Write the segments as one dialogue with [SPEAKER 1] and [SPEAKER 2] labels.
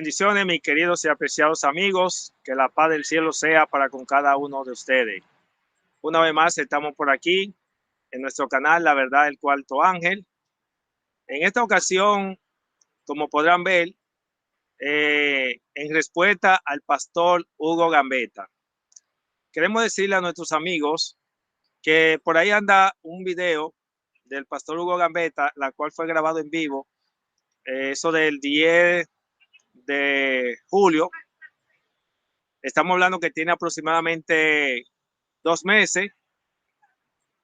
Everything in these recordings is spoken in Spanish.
[SPEAKER 1] Bendiciones, mis queridos y apreciados amigos. Que la paz del cielo sea para con cada uno de ustedes. Una vez más estamos por aquí en nuestro canal La Verdad del Cuarto Ángel. En esta ocasión, como podrán ver, en respuesta al pastor Hugo Gambetta, queremos decirle a nuestros amigos que por ahí anda un video del pastor Hugo Gambetta, la cual fue grabado en vivo, eso del 10 de julio. Estamos hablando que tiene aproximadamente 2 meses,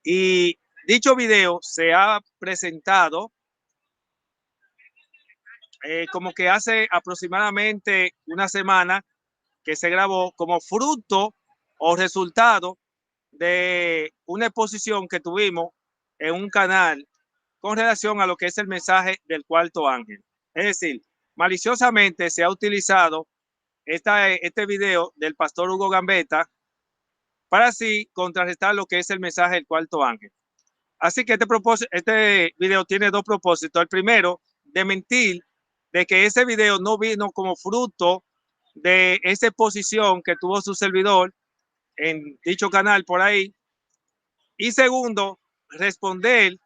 [SPEAKER 1] y dicho video se ha presentado como que hace aproximadamente una semana que se grabó como fruto o resultado de una exposición que tuvimos en un canal con relación a lo que es el mensaje del cuarto ángel. Es decir, maliciosamente se ha utilizado este video del pastor Hugo Gambetta para así contrarrestar lo que es el mensaje del cuarto ángel. Así que este video tiene dos propósitos. El primero, de mentir de que ese video no vino como fruto de esa exposición que tuvo su servidor en dicho canal por ahí. Y segundo, responder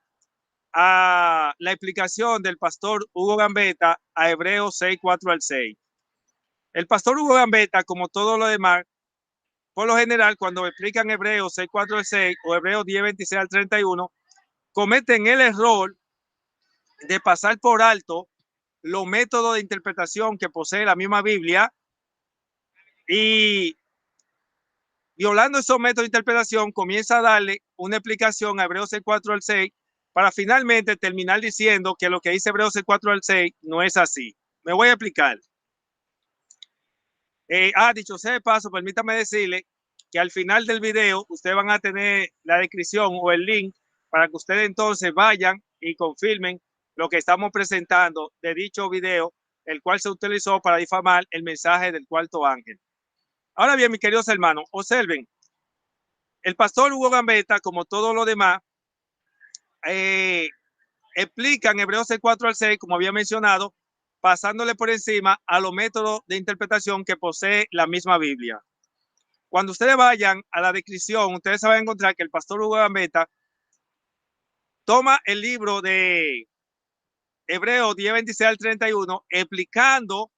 [SPEAKER 1] a la explicación del pastor Hugo Gambetta a Hebreos 6, 4 al 6. El pastor Hugo Gambetta, como todo lo demás, por lo general, cuando explican Hebreos 6, 4 al 6 o Hebreos 10, 26 al 31, cometen el error de pasar por alto los métodos de interpretación que posee la misma Biblia, y violando esos métodos de interpretación comienza a darle una explicación a Hebreos 6, 4 al 6 para finalmente terminar diciendo que lo que dice Hebreos 6, 4 al 6 no es así. Me voy a explicar. Dicho sea de paso, permítame decirle que al final del video ustedes van a tener la descripción o el link para que ustedes entonces vayan y confirmen lo que estamos presentando de dicho video, el cual se utilizó para difamar el mensaje del cuarto ángel. Ahora bien, mis queridos hermanos, observen, el pastor Hugo Gambetta, como todo lo demás, explica en Hebreos 4 al 6, como había mencionado, pasándole por encima a los métodos de interpretación que posee la misma Biblia. Cuando ustedes vayan a la descripción, ustedes se van a encontrar que el pastor Hugo Gambetta toma el libro de Hebreos 10, 26 al 31, explicando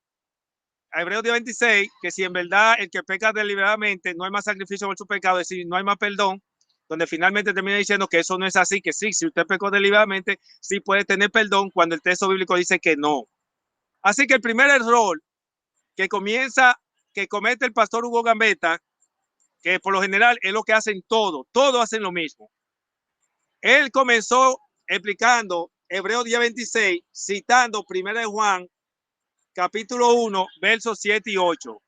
[SPEAKER 1] a Hebreos 10, 26, que si en verdad el que peca deliberadamente no hay más sacrificio por su pecado, es decir, no hay más perdón, donde finalmente termina diciendo que eso no es así, que sí, si usted pecó deliberadamente, sí puede tener perdón, cuando el texto bíblico dice que no. Así que el primer error que comete el pastor Hugo Gambetta, que por lo general es lo que hacen todos hacen lo mismo. Él comenzó explicando Hebreos 10, 26, citando 1 Juan, capítulo 1, versos 7 y 8.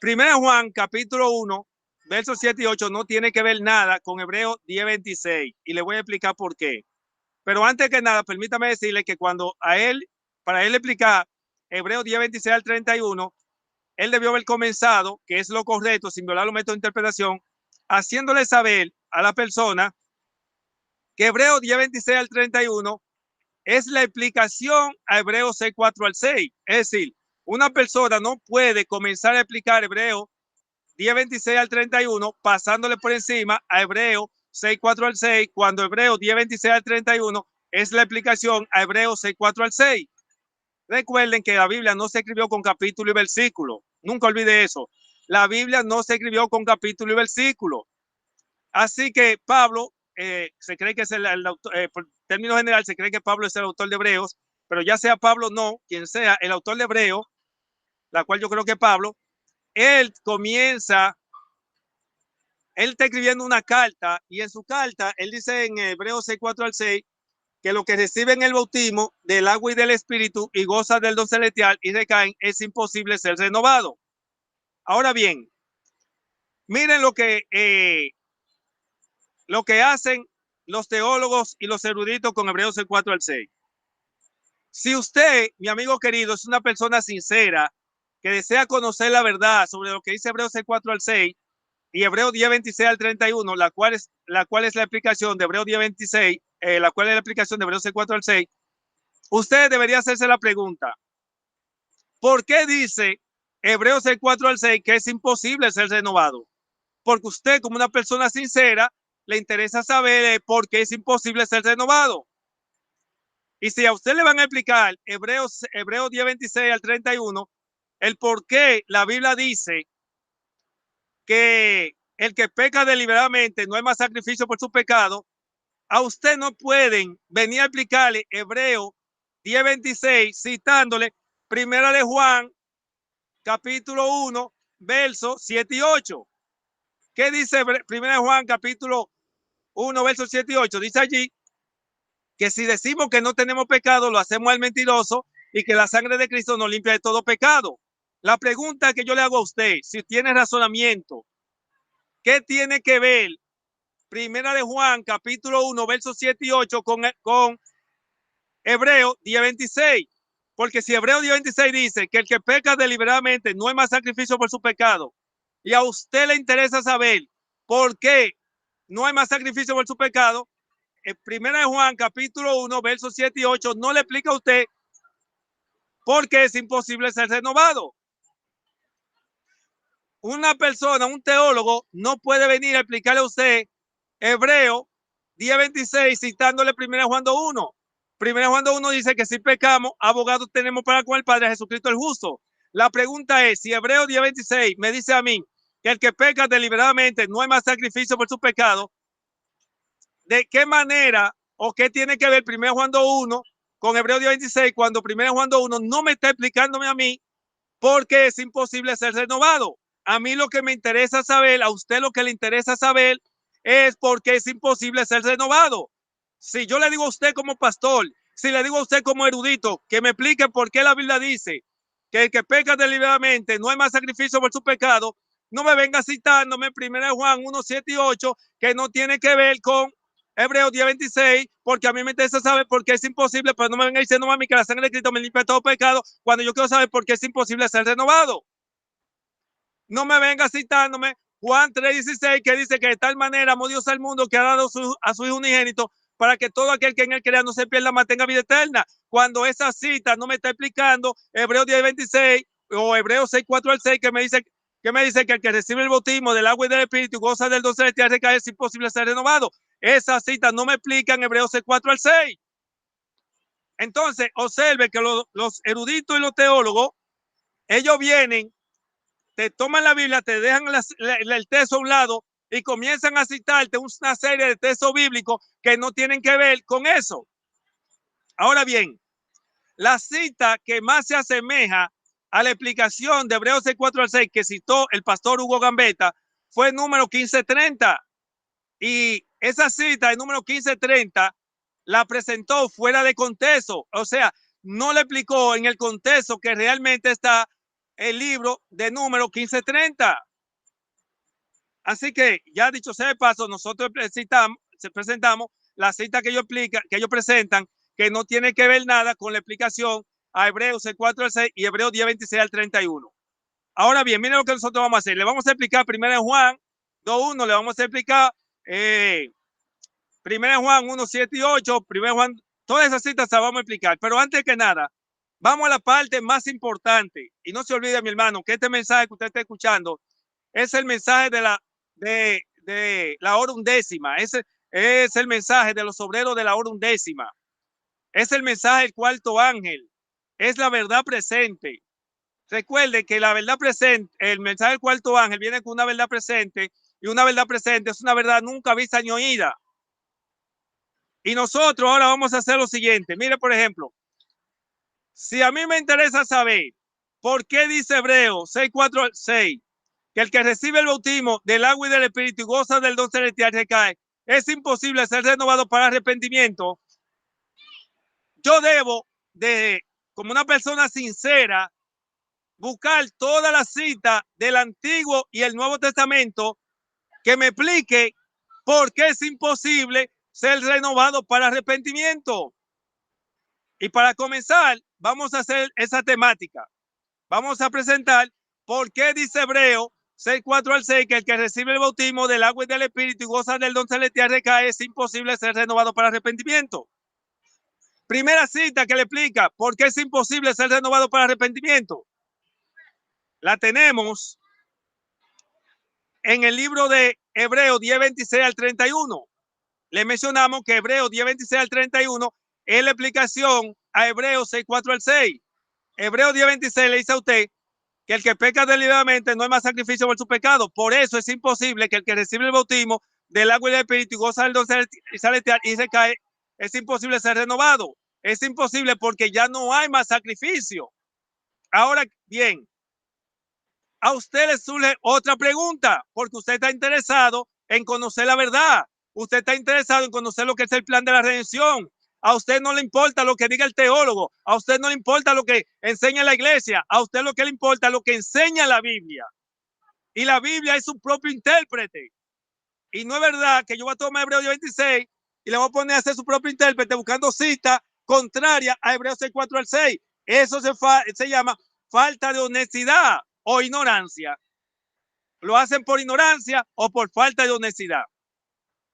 [SPEAKER 1] 1 Juan, capítulo 1, versos 7 y 8 no tiene que ver nada con Hebreos 10, 26, y le voy a explicar por qué. Pero antes que nada, permítame decirle que para él explicar Hebreos 10, 26 al 31, él debió haber comenzado, que es lo correcto, sin violar los métodos de interpretación, haciéndole saber a la persona que Hebreos 10, 26 al 31 es la explicación a Hebreos 6, 4 al 6. Es decir, una persona no puede comenzar a explicar Hebreos 10, 26 al 31 pasándole por encima a Hebreos 6, 4 al 6, cuando Hebreos 10, 26 al 31 es la explicación a Hebreos 6, 4 al 6. Recuerden que la Biblia no se escribió con capítulo y versículo. Nunca olvide eso. La Biblia no se escribió con capítulo y versículo. Así que Pablo, se cree que es el autor, por término general, se cree que Pablo es el autor de Hebreos, pero ya sea Pablo no, quien sea el autor de Hebreos, la cual yo creo que Pablo, él está escribiendo una carta, y en su carta él dice en Hebreos 6, 4 al 6, que lo que reciben el bautismo del agua y del espíritu y gozan del don celestial y recaen, es imposible ser renovado. Ahora bien, miren lo que hacen los teólogos y los eruditos con Hebreos 4 al 6. Si usted, mi amigo querido, es una persona sincera que desea conocer la verdad sobre lo que dice Hebreos 4 al 6 y Hebreos 10, 26 al 31, la cual es la explicación de Hebreos 10, 26, la cual es la explicación de Hebreos 4 al 6, usted debería hacerse la pregunta: ¿Por qué dice Hebreos 6, 4 al 6 que es imposible ser renovado? Porque usted, como una persona sincera, le interesa saber por qué es imposible ser renovado. Y si a usted le van a explicar Hebreos 10, 26 al 31, el por qué la Biblia dice que el que peca deliberadamente no hay más sacrificio por su pecado, a usted no pueden venir a explicarle Hebreos 10, 26 citándole Primera de Juan, capítulo 1, versos 7 y 8. ¿Qué dice Primera de Juan, capítulo 1, versos 7 y 8? Dice allí que si decimos que no tenemos pecado, lo hacemos al mentiroso y que la sangre de Cristo nos limpia de todo pecado. La pregunta que yo le hago a usted, si tiene razonamiento, ¿qué tiene que ver Primera de Juan, capítulo 1, versos 7 y 8 con Hebreo 10, 26? Porque si Hebreo 10, 26 dice que el que peca deliberadamente no hay más sacrificio por su pecado, y a usted le interesa saber por qué no hay más sacrificio por su pecado, en Primera de Juan, capítulo 1, versos 7 y 8, no le explica a usted por qué es imposible ser renovado. Una persona, un teólogo, no puede venir a explicarle a usted Hebreo 10:26 citándole 1 Juan 2:1. 1 Juan 2:1 dice que si pecamos, abogado tenemos para con el Padre, Jesucristo el justo. La pregunta es, si Hebreo 10:26 me dice a mí que el que peca deliberadamente no hay más sacrificio por su pecado, ¿de qué manera o qué tiene que ver 1 Juan 2:1 con Hebreo 10:26 cuando 1 Juan 2:1 no me está explicándome a mí por qué es imposible ser renovado? A mí lo que me interesa saber, a usted lo que le interesa saber es por qué es imposible ser renovado. Si yo le digo a usted como pastor, si le digo a usted como erudito, que me explique por qué la Biblia dice que el que peca deliberadamente no hay más sacrificio por su pecado, no me venga citándome 1 Juan 1, 7 y 8, que no tiene que ver con Hebreos 10:26, porque a mí me interesa saber por qué es imposible, pero no me venga diciendo a mí que la sangre de Cristo me limpia todo pecado, cuando yo quiero saber por qué es imposible ser renovado. No me venga citándome Juan 3:16, que dice que de tal manera amó Dios al mundo que ha dado a su Hijo unigénito para que todo aquel que en él crea no se pierda, más tenga vida eterna. Cuando esa cita no me está explicando Hebreos 10:26 o Hebreos 6, 4 al 6, que me dice que el que recibe el bautismo del agua y del Espíritu goza del don celestial recae, es imposible ser renovado. Esa cita no me explica en Hebreos 6, 4 al 6. Entonces, observe que los eruditos y los teólogos, ellos vienen, te toman la Biblia, te dejan el texto a un lado y comienzan a citarte una serie de textos bíblicos que no tienen que ver con eso. Ahora bien, la cita que más se asemeja a la explicación de Hebreos 6, 4 al 6 que citó el pastor Hugo Gambetta fue el número 1530. Y esa cita, el número 1530, la presentó fuera de contexto. O sea, no le explicó en el contexto que realmente está el libro de número 1530. Así que, ya dicho sea de paso, nosotros presentamos la cita que ellos presentan, que no tiene que ver nada con la explicación a Hebreos 4 al 6 y Hebreos 10, 26 al 31. Ahora bien, miren lo que nosotros vamos a hacer. Le vamos a explicar primero en Juan 2:1, le vamos a explicar primero Juan 1, 7 y 8, primero Juan, todas esas citas se las vamos a explicar. Pero antes que nada, vamos a la parte más importante. Y no se olvide, mi hermano, que este mensaje que usted está escuchando es el mensaje de la hora undécima. Ese es el mensaje de los obreros de la hora undécima. Es el mensaje del cuarto ángel. Es la verdad presente. Recuerde que la verdad presente, el mensaje del cuarto ángel viene con una verdad presente, y una verdad presente es una verdad nunca vista ni oída. Y nosotros ahora vamos a hacer lo siguiente. Mire, por ejemplo, si a mí me interesa saber por qué dice Hebreos 6, 4, 6, que el que recibe el bautismo del agua y del Espíritu y goza del don celestial recae, es imposible ser renovado para arrepentimiento, yo debo de, como una persona sincera, buscar toda la cita del Antiguo y el Nuevo Testamento que me explique por qué es imposible ser renovado para arrepentimiento. Y para comenzar, vamos a hacer esa temática. Vamos a presentar por qué dice Hebreo 6, 4 al 6 que el que recibe el bautismo del agua y del Espíritu y goza del don celestial recae, es imposible ser renovado para arrepentimiento. Primera cita que le explica por qué es imposible ser renovado para arrepentimiento. La tenemos en el libro de Hebreos 10:26 al 31. Le mencionamos que Hebreos 10:26 al 31 es la explicación a Hebreos 6:4 al 6. Hebreos 10:26 le dice a usted que el que peca deliberadamente no es más sacrificio por su pecado. Por eso es imposible que el que recibe el bautismo del agua y del espíritu y goza del don celestial y se cae, es imposible ser renovado. Es imposible porque ya no hay más sacrificio. Ahora bien, a usted le surge otra pregunta, porque usted está interesado en conocer la verdad. Usted está interesado en conocer lo que es el plan de la redención. A usted no le importa lo que diga el teólogo. A usted no le importa lo que enseña la iglesia. A usted lo que le importa es lo que enseña la Biblia. Y la Biblia es su propio intérprete. Y no es verdad que yo voy a tomar Hebreos 26 y le voy a poner a hacer su propio intérprete buscando citas contrarias a Hebreos 6:4 al 6. Eso se llama falta de honestidad o ignorancia. Lo hacen por ignorancia o por falta de honestidad.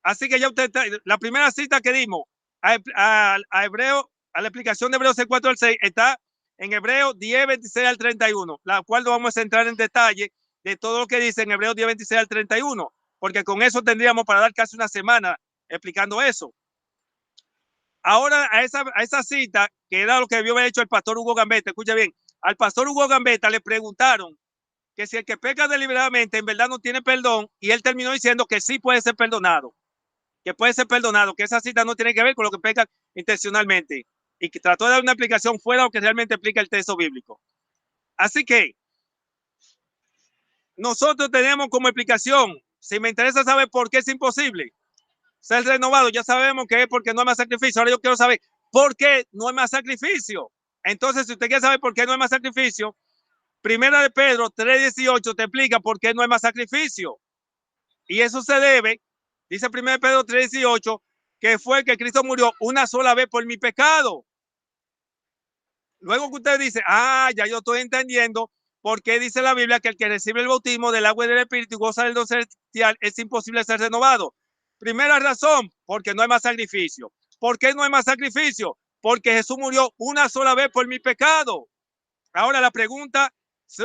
[SPEAKER 1] Así que ya usted, la primera cita que dimos a Hebreo, a la explicación de Hebreos 6:4 al 6 está en Hebreos 10:26 al 31, la cual no vamos a entrar en detalle de todo lo que dice en Hebreos 10:26 al 31, porque con eso tendríamos para dar casi una semana explicando eso. Ahora a esa cita, que era lo que debió haber hecho el pastor Hugo Gambetta, escucha bien, al pastor Hugo Gambetta le preguntaron que si el que peca deliberadamente en verdad no tiene perdón, y él terminó diciendo que sí puede ser perdonado, que puede ser perdonado, que esa cita no tiene que ver con lo que peca intencionalmente, y que trató de dar una explicación fuera de lo que realmente explica el texto bíblico. Así que nosotros tenemos como explicación, si me interesa saber por qué es imposible ser renovado, ya sabemos que es porque no hay más sacrificio. Ahora yo quiero saber por qué no hay más sacrificio. Entonces, si usted quiere saber por qué no hay más sacrificio, Primera de Pedro 3:18 te explica por qué no hay más sacrificio. Y eso se debe, dice Primera de Pedro 3:18, que fue que Cristo murió una sola vez por mi pecado. Luego que usted dice, ya yo estoy entendiendo por qué dice la Biblia que el que recibe el bautismo del agua y del espíritu y goza del don celestial es imposible ser renovado. Primera razón, porque no hay más sacrificio. ¿Por qué no hay más sacrificio? Porque Jesús murió una sola vez por mi pecado. Ahora la pregunta,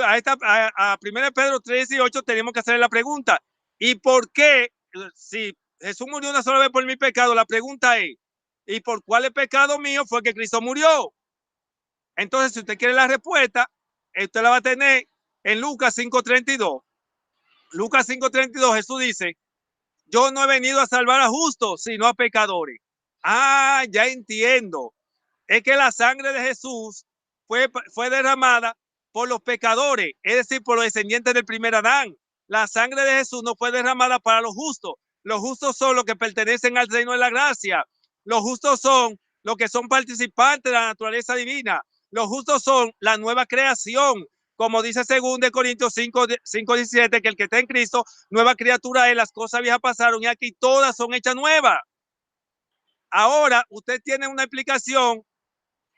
[SPEAKER 1] a 1 Pedro 3:18 tenemos que hacer la pregunta, ¿y por qué? Si Jesús murió una sola vez por mi pecado, la pregunta es, ¿y por cuál pecado mío fue que Cristo murió? Entonces, si usted quiere la respuesta, usted la va a tener en Lucas 5:32. Lucas 5:32, Jesús dice, yo no he venido a salvar a justos, sino a pecadores. Ya entiendo. Es que la sangre de Jesús fue derramada por los pecadores, es decir, por los descendientes del primer Adán. La sangre de Jesús no fue derramada para los justos. Los justos son los que pertenecen al reino de la gracia. Los justos son los que son participantes de la naturaleza divina. Los justos son la nueva creación. Como dice 2 Corintios 5:17, que el que está en Cristo, nueva criatura es, las cosas viejas pasaron y aquí todas son hechas nuevas. Ahora usted tiene una explicación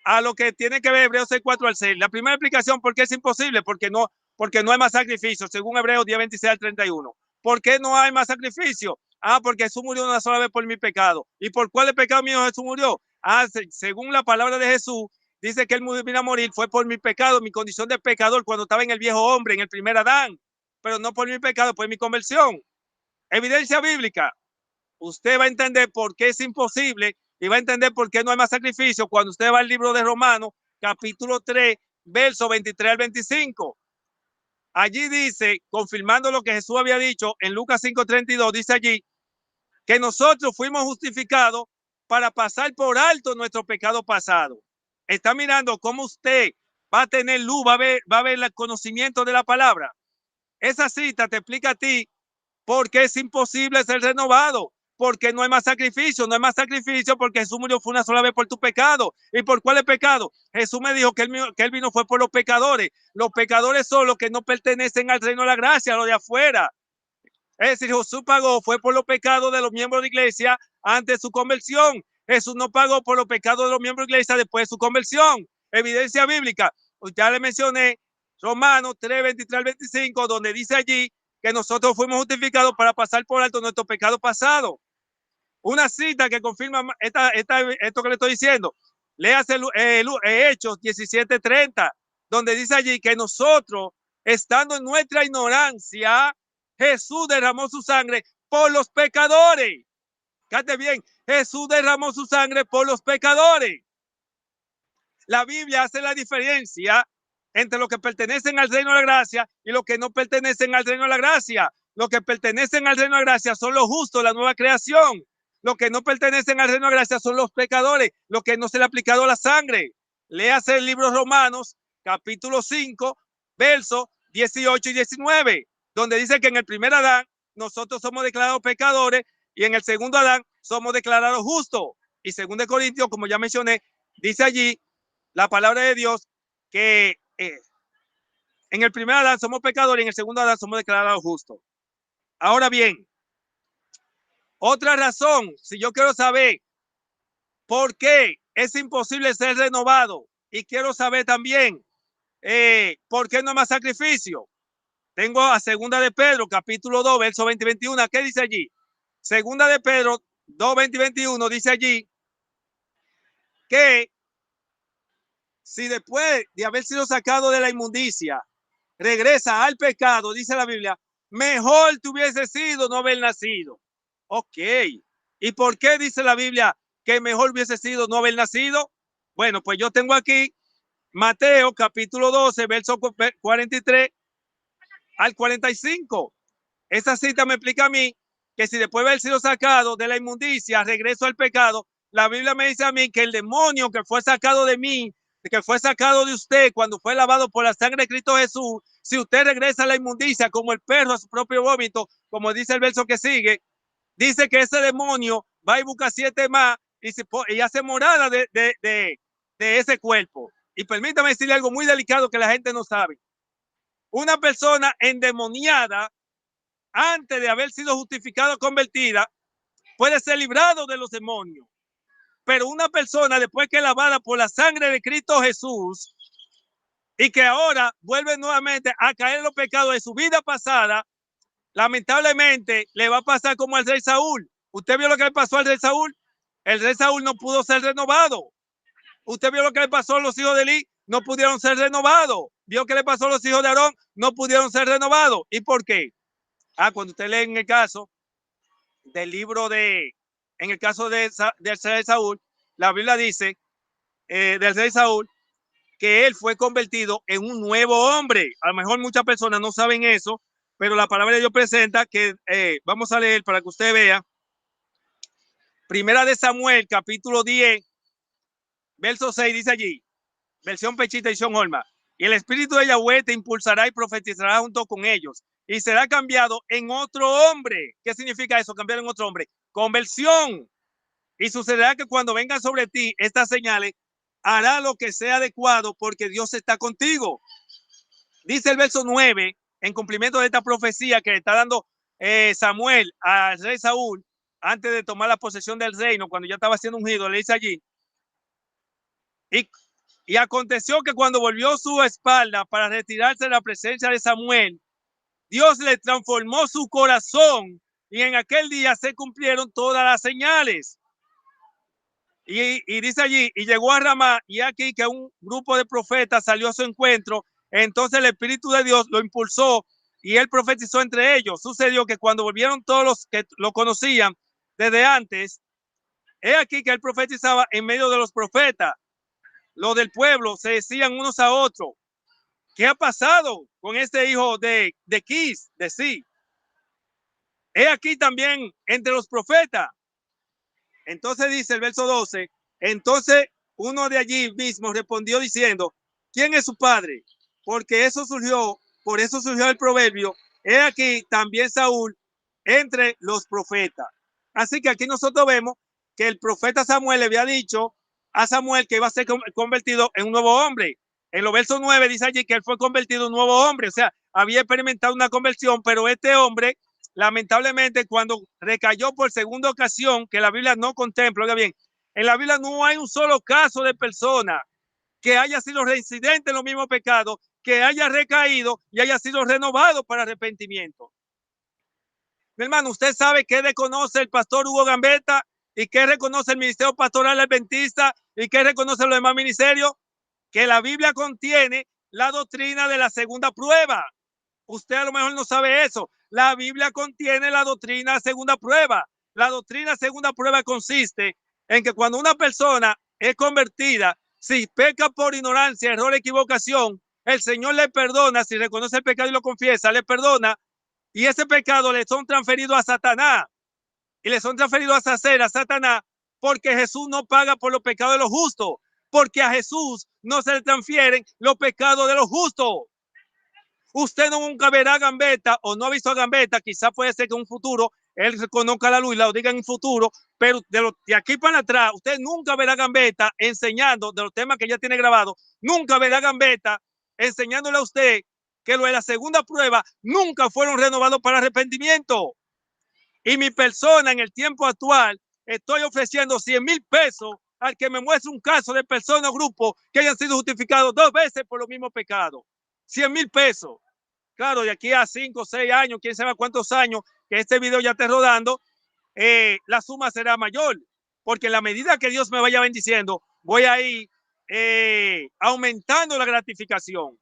[SPEAKER 1] a lo que tiene que ver Hebreos 6:4 al 6. La primera explicación, ¿por qué es imposible? Porque no hay más sacrificio, según Hebreos 10:26 al 31. ¿Por qué no hay más sacrificio? Porque Jesús murió una sola vez por mi pecado. ¿Y por cuál pecado mío Jesús murió? Según la palabra de Jesús, dice que él vino a morir, fue por mi pecado, mi condición de pecador cuando estaba en el viejo hombre, en el primer Adán, pero no por mi pecado, por mi conversión. Evidencia bíblica. Usted va a entender por qué es imposible y va a entender por qué no hay más sacrificio cuando usted va al libro de Romanos, capítulo 3, verso 23 al 25. Allí dice, confirmando lo que Jesús había dicho en Lucas 5:32, dice allí que nosotros fuimos justificados para pasar por alto nuestro pecado pasado. Está mirando cómo usted va a tener luz, va a ver el conocimiento de la palabra. Esa cita te explica a ti por qué es imposible ser renovado. Porque no hay más sacrificio, no hay más sacrificio porque Jesús murió fue una sola vez por tu pecado. ¿Y por cuál es pecado? Jesús me dijo que él vino fue por los pecadores. Los pecadores son los que no pertenecen al reino de la gracia, los de afuera. Es decir, Jesús pagó fue por los pecados de los miembros de la iglesia antes de su conversión. Jesús no pagó por los pecados de los miembros de la iglesia después de su conversión. Evidencia bíblica. Ya le mencioné Romanos 3:23 al 25, donde dice allí que nosotros fuimos justificados para pasar por alto nuestro pecado pasado. Una cita que confirma esto que le estoy diciendo. Léase Hechos 17:30, donde dice allí que nosotros estando en nuestra ignorancia, Jesús derramó su sangre por los pecadores. Fíjate bien, Jesús derramó su sangre por los pecadores. La Biblia hace la diferencia entre los que pertenecen al reino de la gracia y los que no pertenecen al reino de la gracia. Los que pertenecen al reino de la gracia son los justos, la nueva creación. Los que no pertenecen al reino de la gracia son los pecadores, los que no se le ha aplicado la sangre. Léase el libro Romanos, capítulo 5, versos 18 y 19, donde dice que en el primer Adán nosotros somos declarados pecadores y en el segundo Adán somos declarados justos. Y 2 Corintios, como ya mencioné, dice allí la palabra de Dios que en el primer Adán somos pecadores y en el segundo Adán somos declarados justos. Ahora bien, otra razón, si yo quiero saber por qué es imposible ser renovado y quiero saber también por qué no hay más sacrificio, tengo a 2 de Pedro, capítulo 2, verso 20 y 21. ¿Qué dice allí? 2 de Pedro 2, 20 y 21 dice allí que si después de haber sido sacado de la inmundicia, regresa al pecado, dice la Biblia, mejor te hubiese sido no haber nacido. Ok. ¿Y por qué dice la Biblia que mejor hubiese sido no haber nacido? Bueno, pues yo tengo aquí Mateo capítulo 12, verso 43 al 45. Esa cita me explica a mí que si después de haber sido sacado de la inmundicia, regreso al pecado, la Biblia me dice a mí que el demonio que fue sacado de mí, que fue sacado de usted cuando fue lavado por la sangre de Cristo Jesús, si usted regresa a la inmundicia como el perro a su propio vómito, como dice el verso que sigue, dice que ese demonio va y busca 7 más y hace morada de ese cuerpo. Y permítame decirle algo muy delicado que la gente no sabe. Una persona endemoniada, antes de haber sido justificada o convertida, puede ser librado de los demonios. Pero una persona, después que es lavada por la sangre de Cristo Jesús y que ahora vuelve nuevamente a caer en los pecados de su vida pasada, lamentablemente le va a pasar como al rey Saúl. ¿Usted vio lo que le pasó al rey Saúl? El rey Saúl no pudo ser renovado. ¿Usted vio lo que le pasó a los hijos de Eli? No pudieron ser renovados. ¿Vio qué le pasó a los hijos de Aarón? No pudieron ser renovados. ¿Y por qué? Cuando usted lee en el caso del libro en el caso del rey Saúl, la Biblia dice del rey Saúl que él fue convertido en un nuevo hombre. A lo mejor muchas personas no saben eso, pero la palabra de Dios presenta que vamos a leer para que usted vea. Primera de Samuel, capítulo 10, verso 6, dice allí, versión Pechita y Sean Holma, y el espíritu de Yahweh te impulsará y profetizará junto con ellos, y será cambiado en otro hombre. ¿Qué significa eso? Cambiar en otro hombre. Conversión. Y sucederá que cuando vengan sobre ti estas señales, hará lo que sea adecuado porque Dios está contigo. Dice el verso 9, en cumplimiento de esta profecía que le está dando Samuel al rey Saúl, antes de tomar la posesión del reino, cuando ya estaba siendo ungido, le dice allí, y aconteció que cuando volvió su espalda para retirarse de la presencia de Samuel, Dios le transformó su corazón y en aquel día se cumplieron todas las señales. Y dice allí, y llegó a Ramá, y aquí que un grupo de profetas salió a su encuentro. Entonces el Espíritu de Dios lo impulsó y él profetizó entre ellos. Sucedió que cuando volvieron todos los que lo conocían desde antes, he aquí que él profetizaba en medio de los profetas. Los del pueblo se decían unos a otros, ¿qué ha pasado con este hijo de Kis, de Sí? He aquí también entre los profetas. Entonces dice el verso 12, entonces uno de allí mismo respondió diciendo, ¿quién es su padre? Porque por eso surgió el proverbio, he aquí también Saúl entre los profetas. Así que aquí nosotros vemos que el profeta Samuel le había dicho a Samuel que iba a ser convertido en un nuevo hombre. En los versos 9 dice allí que él fue convertido en un nuevo hombre, o sea, había experimentado una conversión, pero este hombre lamentablemente cuando recayó por segunda ocasión, que la Biblia no contempla, oiga bien, en la Biblia no hay un solo caso de persona que haya sido reincidente en los mismos pecados, que haya recaído y haya sido renovado para arrepentimiento. Mi hermano, usted sabe qué reconoce el pastor Hugo Gambetta y qué reconoce el Ministerio Pastoral Adventista y qué reconoce los demás ministerios, que la Biblia contiene la doctrina de la segunda prueba. Usted a lo mejor no sabe eso. La Biblia contiene la doctrina segunda prueba. La doctrina segunda prueba consiste en que cuando una persona es convertida, si peca por ignorancia, error, equivocación, el Señor le perdona, si reconoce el pecado y lo confiesa, le perdona, y ese pecado le son transferidos a Satanás, y le son transferidos a Satanás, porque Jesús no paga por los pecados de los justos, porque a Jesús no se le transfieren los pecados de los justos. Usted no nunca verá a Gambetta o no ha visto a Gambetta, quizás puede ser que en un futuro él reconozca la luz y la diga en un futuro, pero de aquí para atrás, usted nunca verá a Gambetta enseñando de los temas que ya tiene grabado, nunca verá a Gambetta enseñándole a usted que lo de la segunda prueba nunca fueron renovados para arrepentimiento. Y mi persona en el tiempo actual, estoy ofreciendo 100,000 pesos al que me muestre un caso de persona o grupo que hayan sido justificados 2 veces por los mismos pecados. 100,000 pesos. Claro, de aquí a 5 o 6 años, quién sabe cuántos años que este video ya esté rodando, la suma será mayor, porque en la medida que Dios me vaya bendiciendo, voy a ir aumentando la gratificación.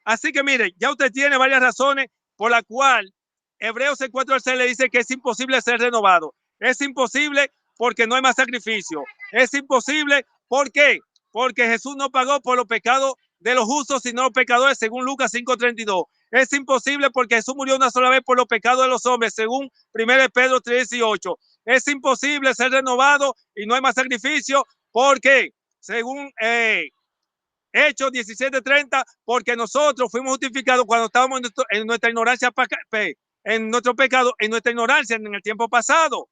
[SPEAKER 1] Así que mire, ya usted tiene varias razones por la cual Hebreos 4:6 le dice que es imposible ser renovado. Es imposible porque no hay más sacrificio. Es imposible, ¿por qué? Porque Jesús no pagó por los pecados de los justos, sino los pecadores, según Lucas 5:32. Es imposible porque Jesús murió una sola vez por los pecados de los hombres, según 1 Pedro 3:18. Es imposible ser renovado y no hay más sacrificio porque, según Hechos 17:30, porque nosotros fuimos justificados cuando estábamos en nuestra ignorancia, en nuestro pecado, en nuestra ignorancia en el tiempo pasado.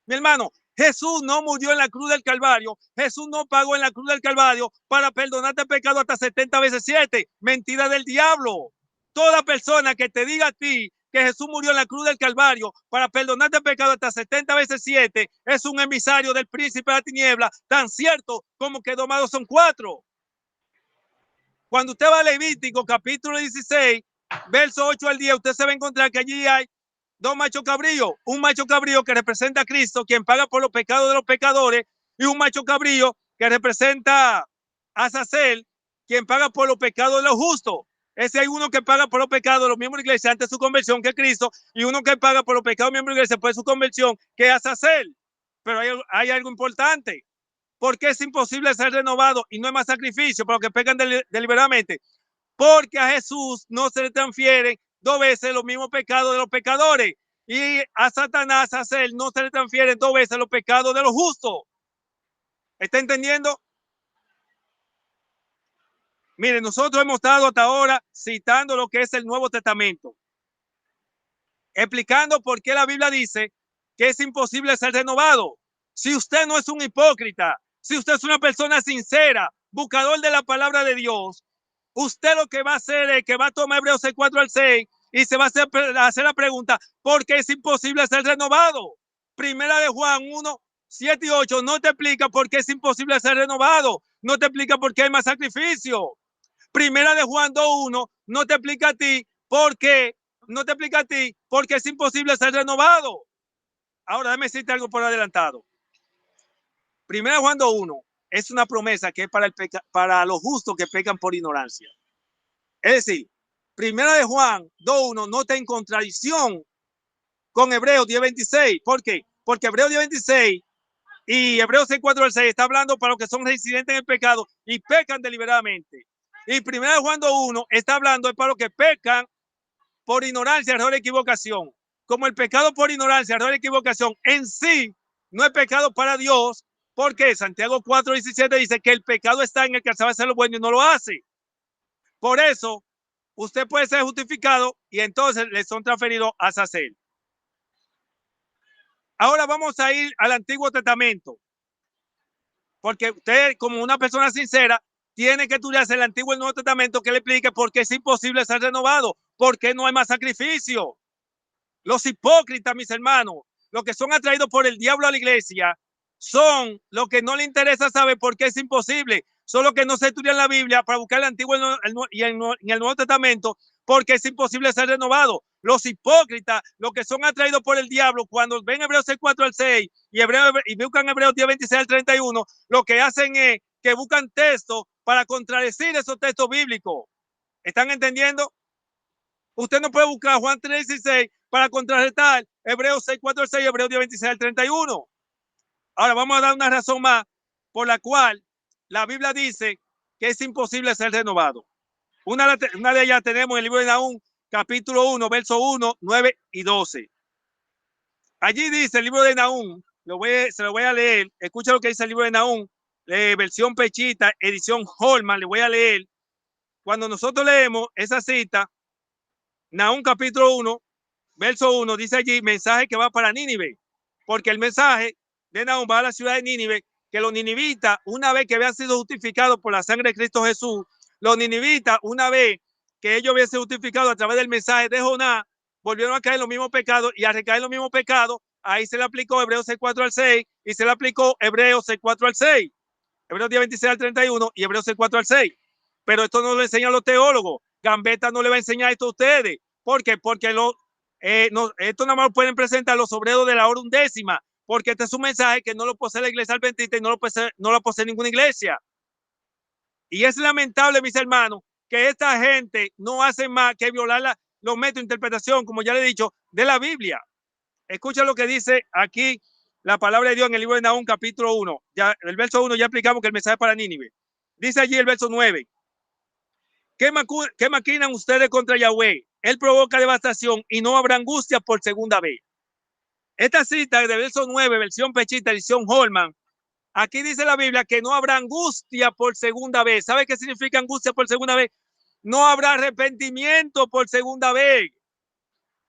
[SPEAKER 1] Mi hermano, Jesús no murió en la cruz del Calvario, Jesús no pagó en la cruz del Calvario para perdonarte el pecado hasta 70 veces 7. Mentira del diablo. Toda persona que te diga a ti que Jesús murió en la cruz del Calvario para perdonarte el pecado hasta 70 veces 7 es un emisario del príncipe de la tiniebla, tan cierto como que domados son 4. Cuando usted va a Levítico, capítulo 16, verso 8 al 10, usted se va a encontrar que allí hay 2 machos cabríos. Un macho cabrío que representa a Cristo, quien paga por los pecados de los pecadores, y un macho cabrío que representa a Azazel, quien paga por los pecados de los justos. Ese hay uno que paga por los pecados de los miembros de la iglesia antes de su conversión, que es Cristo, y uno que paga por los pecados de los miembros de la iglesia después de su conversión, que es Azazel. Pero hay algo importante. ¿Por qué es imposible ser renovado y no hay más sacrificio para los que pecan deliberadamente? Porque a Jesús no se le transfieren 2 veces los mismos pecados de los pecadores, y a Satanás, a él, no se le transfieren 2 veces los pecados de los justos. ¿Está entendiendo? Miren, nosotros hemos estado hasta ahora citando lo que es el Nuevo Testamento, explicando por qué la Biblia dice que es imposible ser renovado. Si usted no es un hipócrita, si usted es una persona sincera, buscador de la palabra de Dios, usted lo que va a hacer es que va a tomar Hebreos 4 al 6 y se va a hacer la pregunta, ¿por qué es imposible ser renovado? Primera de Juan 1, 7 y 8 no te explica por qué es imposible ser renovado, no te explica por qué hay más sacrificio. Primera de Juan 2:1 no te explica a ti por qué, no te explica a ti porque es imposible ser renovado. Ahora déjame decirte algo por adelantado. Primera de Juan 2:1 es una promesa que es para los justos que pecan por ignorancia. Es decir, Primera de Juan 2:1 no está en contradicción con Hebreos 10:26. ¿Por qué? Porque Hebreos 10:26 y Hebreos 4 al 6 está hablando para los que son residentes en el pecado y pecan deliberadamente. Y Primera de Juan 2:1 está hablando para los que pecan por ignorancia, error, equivocación. Como el pecado por ignorancia, error, equivocación en sí no es pecado para Dios, porque Santiago 4:17 dice que el pecado está en el que sabe hacer lo bueno y no lo hace. Por eso, usted puede ser justificado y entonces le son transferidos a Azazel. Ahora vamos a ir al Antiguo Testamento, porque usted, como una persona sincera, tiene que estudiarse el Antiguo y el Nuevo Testamento que le explique por qué es imposible ser renovado, por qué no hay más sacrificio. Los hipócritas, mis hermanos, los que son atraídos por el diablo a la iglesia, son los que no le interesa saber por qué es imposible. Son los que no se estudian la Biblia para buscar el Antiguo y el Nuevo Testamento, porque es imposible ser renovado. Los hipócritas, los que son atraídos por el diablo, cuando ven Hebreos 4 al 6 y buscan Hebreos 10:26 al 31, lo que hacen es que buscan textos para contradecir esos textos bíblicos. ¿Están entendiendo? Usted no puede buscar Juan 3:16 para contrarrestar Hebreos 6:4 al 6 y Hebreos 10:26 al 31. Ahora vamos a dar una razón más por la cual la Biblia dice que es imposible ser renovado. Una de ellas tenemos en el libro de Nahum, capítulo 1, verso 1, 9 y 12. Allí dice el libro de Nahum, se lo voy a leer. Escucha lo que dice el libro de Nahum, versión Pechita, edición Holman. Le voy a leer. Cuando nosotros leemos esa cita, Nahum capítulo 1, verso 1, dice allí, mensaje que va para Nínive, porque el mensaje de Nahum va a la ciudad de Nínive, que los ninivitas, una vez que habían sido justificados por la sangre de Cristo Jesús, los ninivitas, una vez que ellos habían sido justificados a través del mensaje de Jonás, volvieron a caer en los mismos pecados, y al recaer en los mismos pecados, ahí se le aplicó Hebreos 6:4 al 6, y se le aplicó Hebreos 6:4 al 6, Hebreos 10:26 al 31 y Hebreos 6:4 al 6. Pero esto no lo enseñan los teólogos. Gambetta no le va a enseñar esto a ustedes. ¿Por qué? Porque esto nada más lo pueden presentar los obreros de la hora undécima, porque este es un mensaje que no lo posee la iglesia adventista y no lo posee ninguna iglesia. Y es lamentable, mis hermanos, que esta gente no hace más que violar los métodos de interpretación, como ya le he dicho, de la Biblia. Escucha lo que dice aquí la palabra de Dios en el libro de Nahum, capítulo 1. Ya, el verso 1 ya explicamos que el mensaje es para Nínive. Dice allí el verso 9. ¿Qué maquinan ustedes contra Yahweh? Él provoca devastación y no habrá angustia por segunda vez. Esta cita de verso 9, versión Pechita, edición Holman, aquí dice la Biblia que no habrá angustia por segunda vez. ¿Sabe qué significa angustia por segunda vez? No habrá arrepentimiento por segunda vez.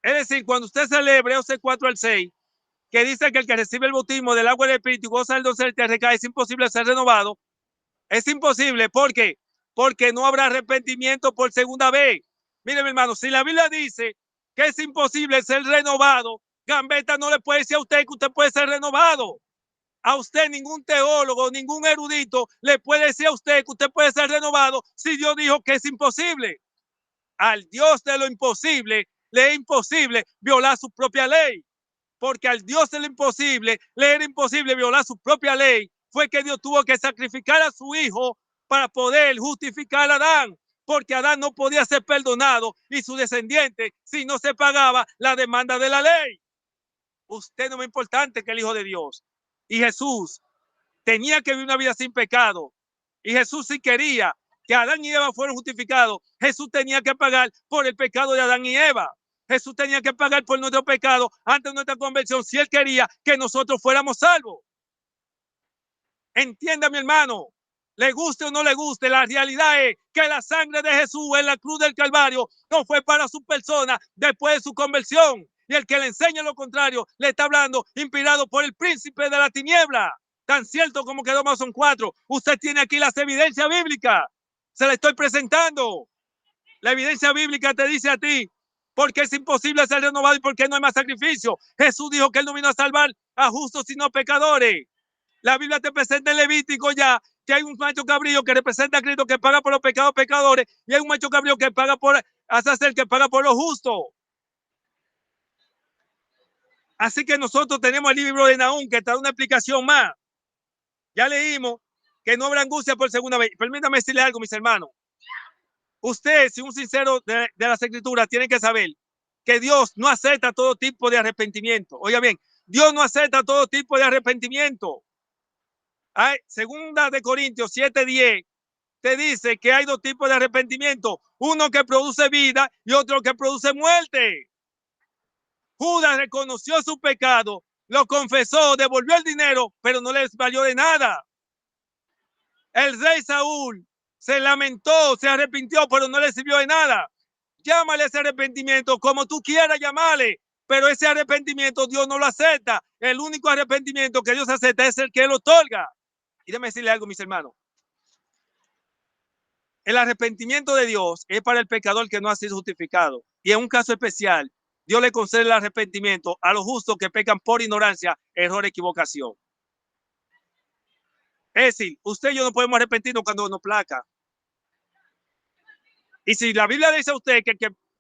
[SPEAKER 1] Es decir, cuando usted se lee Hebreos 4 al 6, que dice que el que recibe el bautismo del agua del Espíritu y goza del don celestial recae, es imposible ser renovado. Es imposible. ¿Por qué? Porque no habrá arrepentimiento por segunda vez. Mire, mi hermano, si la Biblia dice que es imposible ser renovado, Gambetta no le puede decir a usted que usted puede ser renovado. A usted ningún teólogo, ningún erudito le puede decir a usted que usted puede ser renovado si Dios dijo que es imposible. Al Dios de lo imposible le es imposible violar su propia ley, porque al Dios de lo imposible le era imposible violar su propia ley. Fue que Dios tuvo que sacrificar a su hijo para poder justificar a Adán, porque Adán no podía ser perdonado y su descendiente si no se pagaba la demanda de la ley. Usted no es más importante que el Hijo de Dios. Y Jesús tenía que vivir una vida sin pecado. Y Jesús, si quería que Adán y Eva fueran justificados, Jesús tenía que pagar por el pecado de Adán y Eva. Jesús tenía que pagar por nuestro pecado antes de nuestra conversión si él quería que nosotros fuéramos salvos. Entienda, mi hermano, le guste o no le guste, la realidad es que la sangre de Jesús en la cruz del Calvario no fue para su persona después de su conversión. Y el que le enseña lo contrario le está hablando inspirado por el príncipe de la tiniebla. Tan cierto como que dos son cuatro. Usted tiene aquí las evidencias bíblicas. Se la estoy presentando. La evidencia bíblica te dice a ti porque es imposible ser renovado y porque no hay más sacrificio. Jesús dijo que él no vino a salvar a justos sino a pecadores. La Biblia te presenta en Levítico ya que hay un macho cabrío que representa a Cristo que paga por los pecados pecadores y hay un macho cabrío que paga por hacer que paga por los justos. Así que nosotros tenemos el libro de Nahum que te da una explicación más. Ya leímos que no habrá angustia por segunda vez. Permítame decirle algo, mis hermanos. Usted, si un sincero de las escrituras, tiene que saber que Dios no acepta todo tipo de arrepentimiento. Oiga bien, Dios no acepta todo tipo de arrepentimiento. Segunda de Corintios 7:10 te dice que hay dos tipos de arrepentimiento, uno que produce vida y otro que produce muerte. Judas reconoció su pecado, lo confesó, devolvió el dinero, pero no les valió de nada. El rey Saúl se lamentó, se arrepintió, pero no le sirvió de nada. Llámale ese arrepentimiento como tú quieras llamarle, pero ese arrepentimiento Dios no lo acepta. El único arrepentimiento que Dios acepta es el que él otorga. Y déjame decirle algo, mis hermanos. El arrepentimiento de Dios es para el pecador que no ha sido justificado. Y en un caso especial, Dios le concede el arrepentimiento a los justos que pecan por ignorancia, error, equivocación. Es decir, usted y yo no podemos arrepentirnos cuando nos placa. Y si la Biblia dice a usted que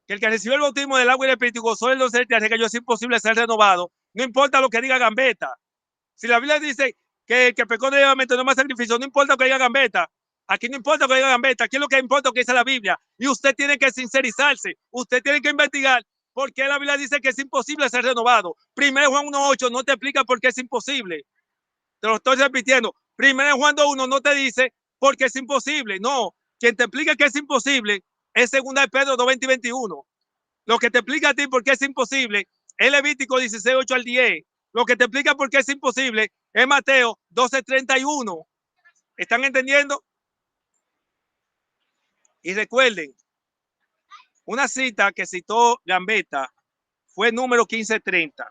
[SPEAKER 1] el que recibió el bautismo del agua y del Espíritu gozó del don celestial, que es imposible ser renovado, no importa lo que diga Gambetta. Si la Biblia dice que el que pecó nuevamente no más sacrificio, no importa lo que diga Gambetta. Aquí no importa que diga Gambetta, aquí lo que importa es lo que dice la Biblia. Y usted tiene que sincerizarse, usted tiene que investigar por qué la Biblia dice que es imposible ser renovado. Primero Juan 1.8 no te explica por qué es imposible. Te lo estoy repitiendo. Primero Juan 2.1 no te dice por qué es imposible. No, quien te explica que es imposible es segunda de Pedro 2:20 y 21. Lo que te explica a ti por qué es imposible es Levítico 16:8 al 10. Lo que te explica por qué es imposible es Mateo 12:31. ¿Están entendiendo? Y recuerden, una cita que citó Gambetta fue número 1530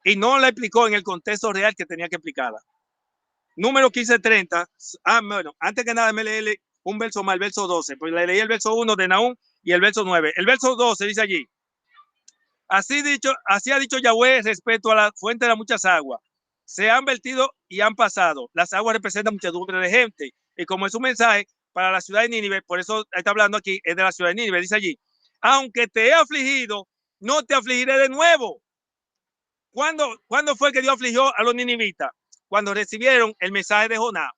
[SPEAKER 1] y no la explicó en el contexto real que tenía que explicarla. Número 1530, bueno, antes que nada me leí un verso más, el verso 12, pues le leí el verso 1 de Nahum y el verso 9. El verso 12 dice allí, así ha dicho Yahweh respecto a la fuente de las muchas aguas. Se han vertido y han pasado. Las aguas representan muchedumbre de gente. Y como es un mensaje para la ciudad de Nínive, por eso está hablando aquí, es de la ciudad de Nínive, dice allí, aunque te he afligido, no te afligiré de nuevo. ¿Cuándo fue que Dios afligió a los ninivitas? Cuando recibieron el mensaje de Jonás.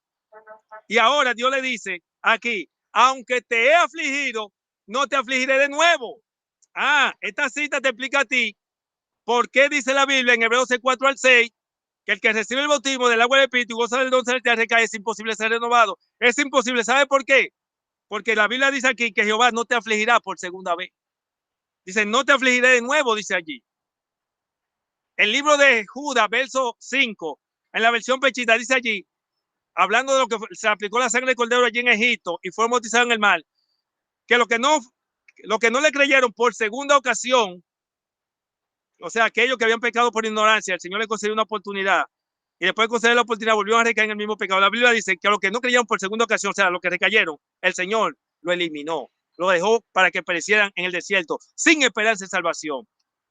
[SPEAKER 1] Y ahora Dios le dice aquí, aunque te he afligido, no te afligiré de nuevo. Esta cita te explica a ti por qué dice la Biblia en Hebreos 4 al 6 que el que recibe el bautismo del agua del Espíritu y goza del don celestial recae, es imposible ser renovado. Es imposible. ¿Sabe por qué? Porque la Biblia dice aquí que Jehová no te afligirá por segunda vez. Dice, no te afligiré de nuevo, dice allí. El libro de Judas, verso 5, en la versión pechita, dice allí, hablando de lo que se aplicó la sangre de cordero allí en Egipto y fue bautizado en el mar, que lo que no le creyeron por segunda ocasión, o sea, aquellos que habían pecado por ignorancia, el Señor le concedió una oportunidad y después de conceder la oportunidad volvieron a recaer en el mismo pecado. La Biblia dice que a los que no creyeron por segunda ocasión, o sea, a los que recayeron, el Señor lo eliminó, lo dejó para que perecieran en el desierto sin esperanza de salvación.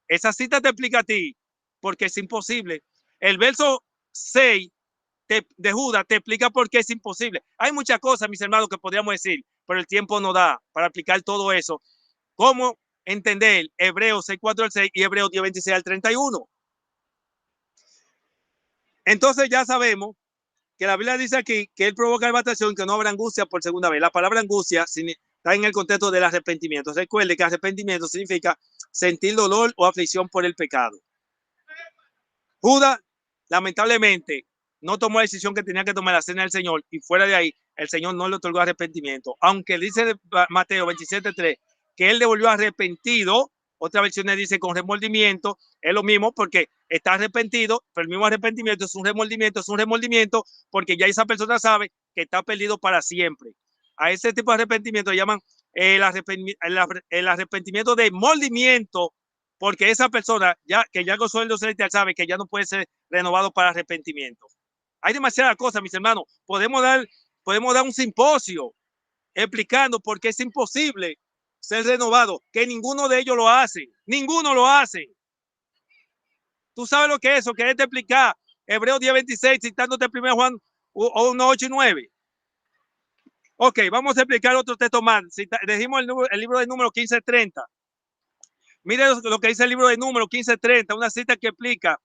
[SPEAKER 1] Esa cita te explica a ti porque es imposible. El verso 6 de Judas te explica por qué es imposible. Hay muchas cosas, mis hermanos, que podríamos decir, pero el tiempo no da para aplicar todo eso. ¿Cómo entender Hebreos 6:4 al 6 y Hebreos 10:26 al 31? Entonces ya sabemos que la Biblia dice aquí que él provoca levantación, que no habrá angustia por segunda vez. La palabra angustia está en el contexto del arrepentimiento. Recuerde que arrepentimiento significa sentir dolor o aflicción por el pecado. Judas, lamentablemente, no tomó la decisión que tenía que tomar la cena del Señor y fuera de ahí, el Señor no le otorgó arrepentimiento. Aunque dice Mateo 27:3 que él devolvió arrepentido, otra versión dice con remordimiento, es lo mismo porque está arrepentido, pero el mismo arrepentimiento es un remordimiento porque ya esa persona sabe que está perdido para siempre. A ese tipo de arrepentimiento le llaman el arrepentimiento de mordimiento, porque esa persona que ya gozó el don celestial sabe que ya no puede ser renovado para arrepentimiento. Hay demasiadas cosas, mis hermanos. Podemos dar un simposio explicando por qué es imposible ser renovado, que ninguno de ellos lo hace. Ninguno lo hace. Tú sabes lo que es eso, querés explicar Hebreos 10:26 citándote 1 Juan 1:8 y 9. Ok, vamos a explicar otro texto más. Dijimos el libro de número 1530. Mire lo que dice el libro de número 1530, una cita que explica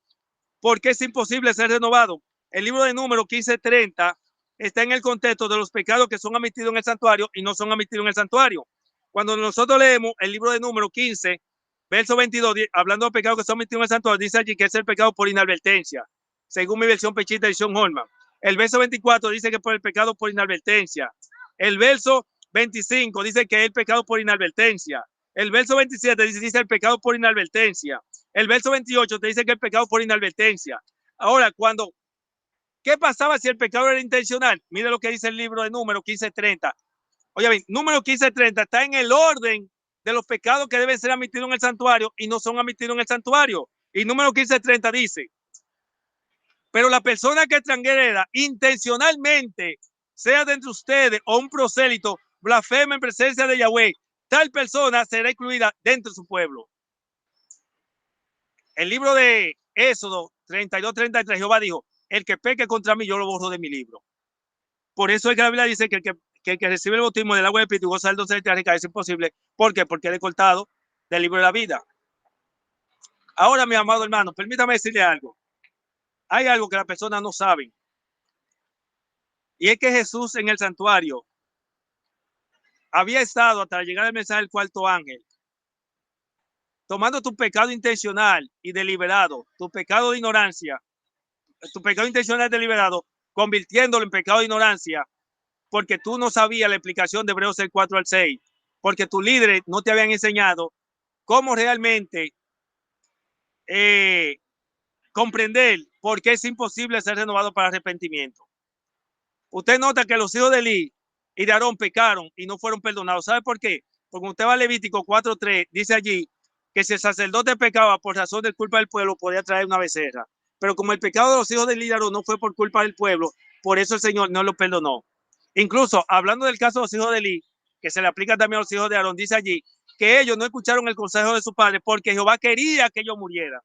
[SPEAKER 1] por qué es imposible ser renovado. El libro de número 1530 está en el contexto de los pecados que son admitidos en el santuario y no son admitidos en el santuario. Cuando nosotros leemos el libro de número 15, verso 22, hablando de pecados que son admitidos en el santuario, dice allí que es el pecado por inadvertencia, según mi versión pechita, edición Holman. El verso 24 dice que por el pecado por inadvertencia. El verso 25 dice que es el pecado por inadvertencia. El verso 27 dice el pecado por inadvertencia. El verso 28 te dice que el pecado por inadvertencia. Ahora, ¿qué pasaba si el pecado era intencional? Mire lo que dice el libro de número 1530. Oye, bien, número 1530 está en el orden de los pecados que deben ser admitidos en el santuario y no son admitidos en el santuario. Y número 1530 dice, pero la persona que transgreda intencionalmente, sea de entre ustedes o un prosélito, blasfema en presencia de Yahweh, tal persona será incluida dentro de su pueblo. El libro de Éxodo 32:33, Jehová dijo, el que peque contra mí, yo lo borro de mi libro. Por eso es que la Biblia dice que el que recibe el bautismo del agua del Espíritu goza del don celestial es imposible. ¿Por qué? Porque él es cortado del libro de la vida. Ahora, mi amado hermano, permítame decirle algo. Hay algo que las personas no saben. Y es que Jesús en el santuario había estado hasta llegar el mensaje del cuarto ángel, tomando tu pecado intencional y deliberado, tu pecado de ignorancia, tu pecado intencional y deliberado, convirtiéndolo en pecado de ignorancia, porque tú no sabías la explicación de Hebreos 4 al 6, porque tus líderes no te habían enseñado cómo realmente comprender por qué es imposible ser renovado para arrepentimiento. Usted nota que los hijos de Eli y de Aarón pecaron y no fueron perdonados. ¿Sabe por qué? Porque usted va a Levítico 4:3, dice allí que si el sacerdote pecaba por razón de culpa del pueblo, podía traer una becerra. Pero como el pecado de los hijos de Eli y de Aarón no fue por culpa del pueblo, por eso el Señor no lo perdonó. Incluso, hablando del caso de los hijos de Eli, que se le aplica también a los hijos de Aarón, dice allí que ellos no escucharon el consejo de su padre porque Jehová quería que ellos murieran.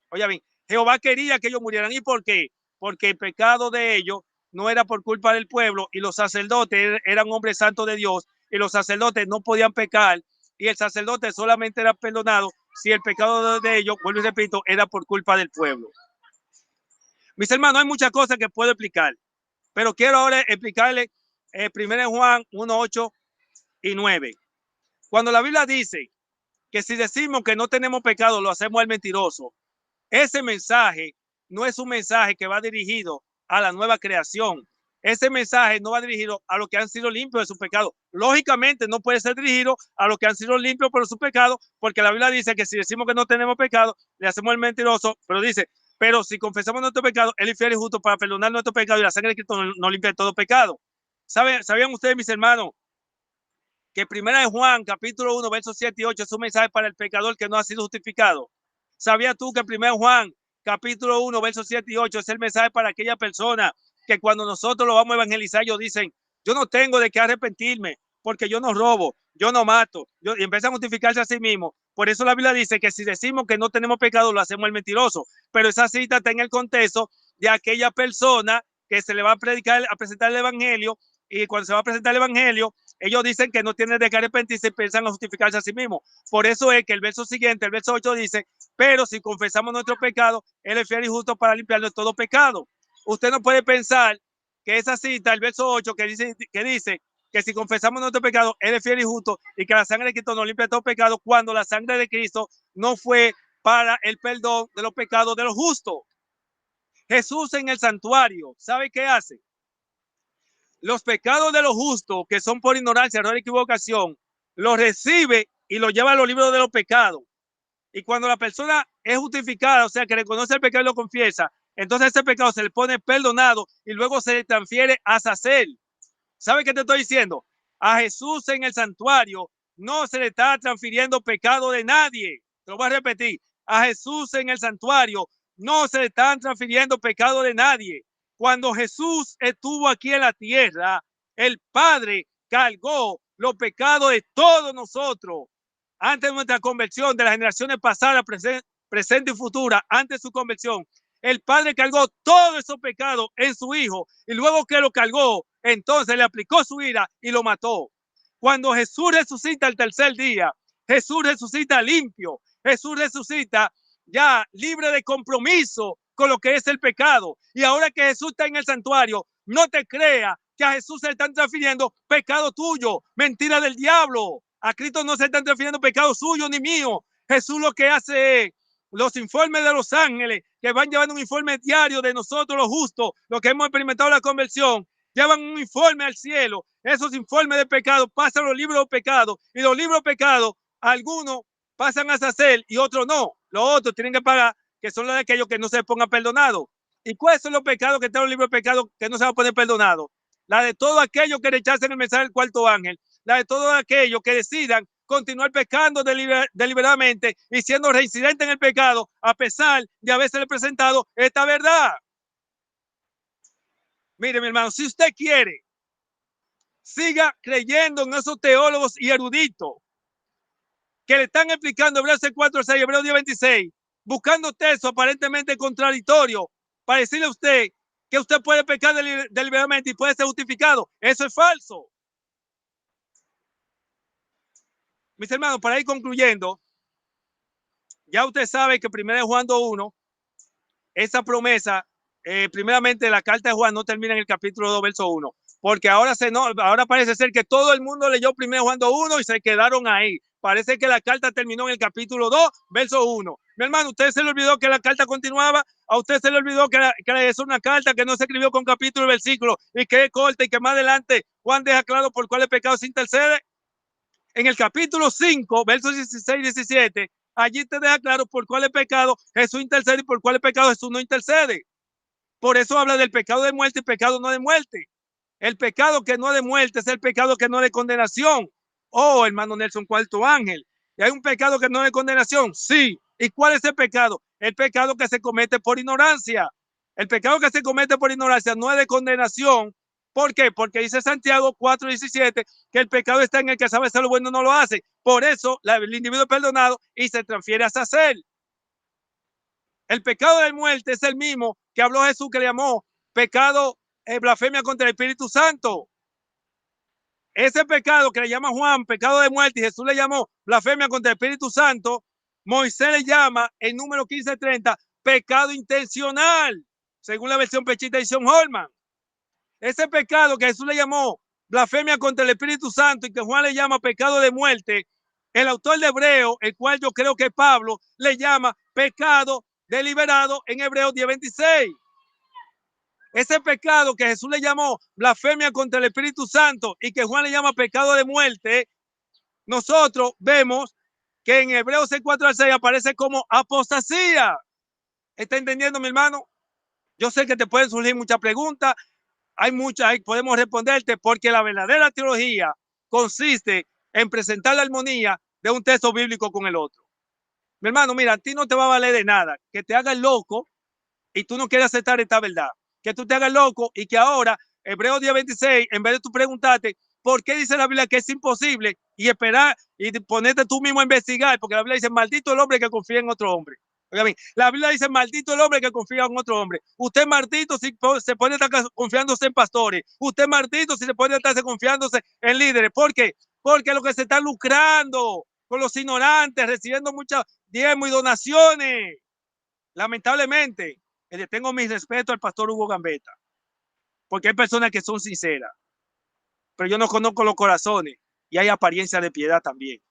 [SPEAKER 1] Oye bien, Jehová quería que ellos murieran. ¿Y por qué? Porque el pecado de ellos no era por culpa del pueblo y los sacerdotes eran hombres santos de Dios y los sacerdotes no podían pecar y el sacerdote solamente era perdonado si el pecado de ellos, vuelvo y repito, era por culpa del pueblo. Mis hermanos, hay muchas cosas que puedo explicar, pero quiero ahora explicarle 1 Juan 1, 8 y 9. Cuando la Biblia dice que si decimos que no tenemos pecado, lo hacemos al mentiroso, ese mensaje no es un mensaje que va dirigido a la nueva creación. Ese mensaje no va dirigido a los que han sido limpios de su pecado. Lógicamente no puede ser dirigido a los que han sido limpios por su pecado, porque la Biblia dice que si decimos que no tenemos pecado, le hacemos el mentiroso, pero dice, pero si confesamos nuestro pecado, Él es fiel y justo para perdonar nuestro pecado y la sangre de Cristo nos limpia de todo pecado. ¿Sabían ustedes, mis hermanos, que 1 Juan, capítulo 1, versos 7 y 8 es un mensaje para el pecador que no ha sido justificado? ¿Sabías tú que 1 Juan, capítulo 1, versos 7 y 8 es el mensaje para aquella persona que cuando nosotros lo vamos a evangelizar, ellos dicen, yo no tengo de qué arrepentirme, porque yo no robo, yo no mato, y empiezan a justificarse a sí mismos? Por eso la Biblia dice que si decimos que no tenemos pecado, lo hacemos el mentiroso. Pero esa cita está en el contexto de aquella persona que se le va a predicar, a presentar el evangelio, y cuando se va a presentar el evangelio, ellos dicen que no tienen de qué arrepentirse y piensan a justificarse a sí mismos. Por eso es que el verso siguiente, el verso 8 dice, pero si confesamos nuestro pecado, Él es fiel y justo para limpiarnos de todo pecado. Usted no puede pensar que esa cita, el verso 8, que dice que si confesamos nuestro pecado, Él es fiel y justo y que la sangre de Cristo nos limpia de todo pecado, cuando la sangre de Cristo no fue para el perdón de los pecados de los justos. Jesús en el santuario, ¿sabe qué hace? Los pecados de los justos, que son por ignorancia, error y equivocación, los recibe y los lleva a los libros de los pecados. Y cuando la persona es justificada, o sea, que reconoce el pecado y lo confiesa, entonces ese pecado se le pone perdonado y luego se le transfiere a Sacel. ¿Sabe qué te estoy diciendo? A Jesús en el santuario no se le está transfiriendo pecado de nadie. Te lo voy a repetir. A Jesús en el santuario no se le están transfiriendo pecado de nadie. Cuando Jesús estuvo aquí en la tierra, el Padre cargó los pecados de todos nosotros. Antes de nuestra conversión, de las generaciones pasadas, presente y futura, antes de su conversión, el Padre cargó todos esos pecados en su Hijo y luego que lo cargó, entonces le aplicó su ira y lo mató. Cuando Jesús resucita el tercer día, Jesús resucita limpio, Jesús resucita ya libre de compromiso con lo que es el pecado. Y ahora que Jesús está en el santuario, no te creas que a Jesús se le están transfiriendo pecado tuyo, mentira del diablo. A Cristo no se están transfiriendo pecado suyo ni mío. Jesús lo que hace es los informes de los ángeles, que van llevando un informe diario de nosotros los justos, los que hemos experimentado la conversión, llevan un informe al cielo. Esos informes de pecado pasan a los libros de pecado y los libros de pecado, algunos pasan a Sacel y otros no. Los otros tienen que pagar, que son los de aquellos que no se pongan perdonados. ¿Y cuáles son los pecados que están en los libros de pecado que no se van a poner perdonados? La de todos aquellos que rechacen el mensaje del cuarto ángel, la de todos aquellos que decidan continuar pecando deliberadamente y siendo reincidente en el pecado a pesar de haberse presentado esta verdad. Mire, mi hermano, si usted quiere, siga creyendo en esos teólogos y eruditos que le están explicando Hebreos 4:6, Hebreos 10:26, buscando textos aparentemente contradictorios para decirle a usted que usted puede pecar deliberadamente y puede ser justificado. Eso es falso. Mis hermanos, para ir concluyendo, ya usted sabe que 1 Juan 2:1, esa promesa primeramente la carta de Juan no termina en el capítulo 2, verso 1, porque ahora parece ser que todo el mundo leyó primero Juan 2:1 y se quedaron ahí. Parece que la carta terminó en el capítulo 2, verso 1. Mi hermano, ¿usted se le olvidó que la carta continuaba? ¿A usted se le olvidó que es una carta que no se escribió con capítulo y versículo y que es corta y que más adelante Juan deja claro por cuál pecado se intercede? En el capítulo 5, versos 16 y 17, allí te deja claro por cuál pecado Jesús intercede y por cuál pecado Jesús no intercede. Por eso habla del pecado de muerte y pecado no de muerte. El pecado que no es de muerte es el pecado que no es de condenación. Oh, hermano Nelson, cuarto ángel. ¿Y hay un pecado que no es de condenación? Sí. ¿Y cuál es el pecado? El pecado que se comete por ignorancia. El pecado que se comete por ignorancia no es de condenación. ¿Por qué? Porque dice Santiago 4:17 que el pecado está en el que sabe hacer lo bueno y no lo hace. Por eso el individuo es perdonado y se transfiere a hacer. El pecado de muerte es el mismo que habló Jesús, que le llamó pecado, blasfemia contra el Espíritu Santo. Ese pecado que le llama Juan pecado de muerte y Jesús le llamó blasfemia contra el Espíritu Santo, Moisés le llama en número 15:30 pecado intencional, según la versión Pechita edición Holman. Ese pecado que Jesús le llamó blasfemia contra el Espíritu Santo y que Juan le llama pecado de muerte, el autor de Hebreo, el cual yo creo que Pablo le llama pecado deliberado en Hebreos 10:26. Ese pecado que Jesús le llamó blasfemia contra el Espíritu Santo y que Juan le llama pecado de muerte, nosotros vemos que en Hebreos 6:4-6 aparece como apostasía. ¿Está entendiendo, mi hermano? Yo sé que te pueden surgir muchas preguntas, hay muchas, podemos responderte, porque la verdadera teología consiste en presentar la armonía de un texto bíblico con el otro. Mi hermano, mira, a ti no te va a valer de nada que te hagas loco y tú no quieres aceptar esta verdad, que tú te hagas loco y que ahora, Hebreos 10:26, en vez de tú preguntarte por qué dice la Biblia que es imposible y esperar y ponerte tú mismo a investigar, porque la Biblia dice, maldito el hombre que confía en otro hombre. Oigan, la Biblia dice, maldito el hombre que confía en otro hombre. Usted maldito si se puede estar confiándose en pastores. Usted maldito si se puede estar confiándose en líderes. ¿Por qué? Porque lo que se está lucrando con los ignorantes, recibiendo muchas diezmos y donaciones. Lamentablemente, le tengo mi respeto al pastor Hugo Gambetta, porque hay personas que son sinceras, pero yo no conozco los corazones y hay apariencia de piedad también.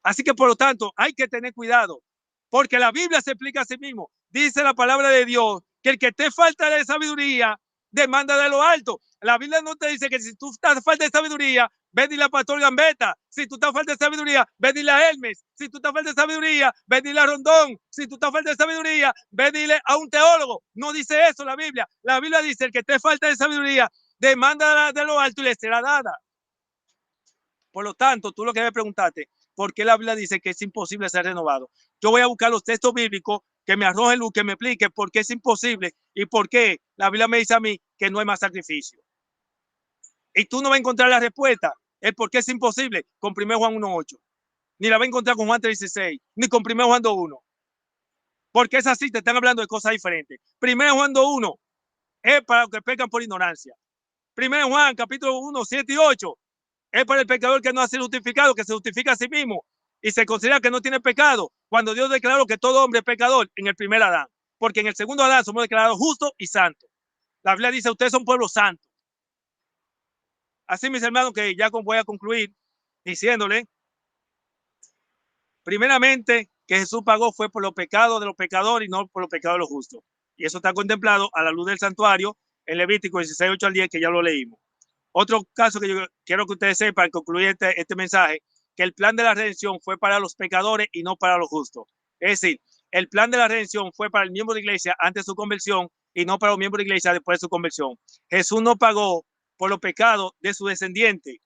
[SPEAKER 1] Así que por lo tanto hay que tener cuidado, porque la Biblia se explica a sí mismo. Dice la palabra de Dios que el que te falta de sabiduría demanda de lo alto. La Biblia no te dice que si tú estás falta de sabiduría, ve dile a Pastor Gambetta. Si tú estás falta de sabiduría, ve dile a Hermes. Si tú estás falta de sabiduría, ve dile a Rondón. Si tú estás falta de sabiduría, ve dile a un teólogo. No dice eso la Biblia. La Biblia dice el que te falta de sabiduría demanda de lo alto y le será dada. Por lo tanto, tú lo que debes preguntarte, ¿por qué la Biblia dice que es imposible ser renovado? Yo voy a buscar los textos bíblicos que me arrojen luz, que me explique por qué es imposible y por qué la Biblia me dice a mí que no hay más sacrificio. Y tú no vas a encontrar la respuesta, el por qué es imposible con 1 Juan 1:8, ni la vas a encontrar con Juan 3:16, ni con 1 Juan 2:1. Porque es así, te están hablando de cosas diferentes. 1 Juan 2:1 es para los que pecan por ignorancia. 1 Juan capítulo 1, 7 y 8 es para el pecador que no ha sido justificado, que se justifica a sí mismo y se considera que no tiene pecado, cuando Dios declaró que todo hombre es pecador en el primer Adán, porque en el segundo Adán somos declarados justos y santos. La Biblia dice, ustedes son pueblo santo. Así, mis hermanos, que ya voy a concluir diciéndole, primeramente, que Jesús pagó fue por los pecados de los pecadores y no por los pecados de los justos. Y eso está contemplado a la luz del santuario en Levítico 16:8-10, que ya lo leímos. Otro caso que yo quiero que ustedes sepan, concluir este mensaje, que el plan de la redención fue para los pecadores y no para los justos. Es decir, el plan de la redención fue para el miembro de iglesia antes de su conversión y no para los miembros de iglesia después de su conversión. Jesús no pagó por los pecados de su descendiente,